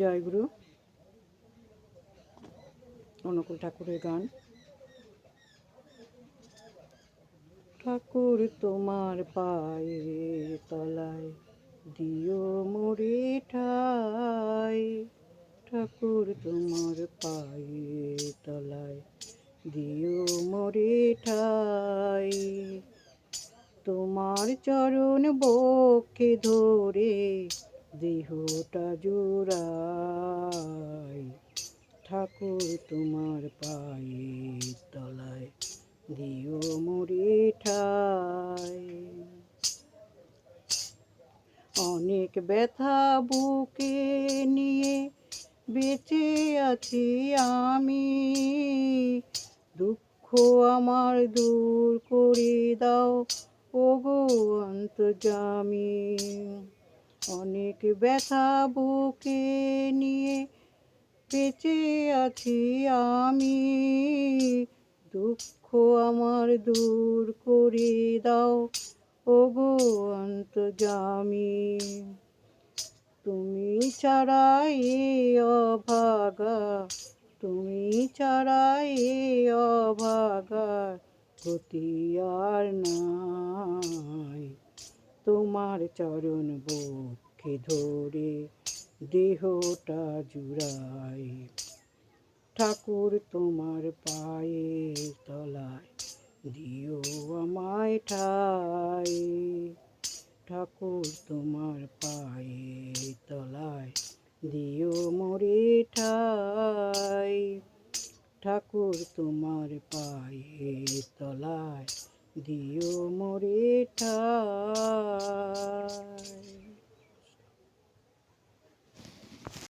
জয়গুরু। অনুকূল ঠাকুরের গান। ঠাকুর তোমার পায়ের তলায় দিও মোরে ঠাই, ঠাকুর তোমার পায়ের তলায় দিও মোরে ঠাই, তোমার চরণ বক্ষে ধরে দেহটা জোড়াই, ঠাকুর তোমার পায়ের তলায় দিও মোরে ঠাই। অনেক ব্যথা বুকে নিয়ে বেঁচে আছি আমি, দুঃখ আমার দূর করে দাও ওগো অন্তর্যামী। অনেক ব্যথা বুকে নিয়ে বেঁচে আছি আমি, দুঃখ আমার দূর করে দাও ওগো অন্তর্যামী। তুমি ছাড়া এ অভাগা, তুমি ছাড়া এ অভাগা গতি আর নাই, তোমার চরণ বক্ষে ধরে দেহটা জুড়াই, ঠাকুর তোমার পায়ের তলায় দিও আমায় ঠাই, ঠাকুর তোমার পায়ের তলায় দিও মোরে ঠাই, ঠাকুর তোমার পায়ের তলায় দিও মোরে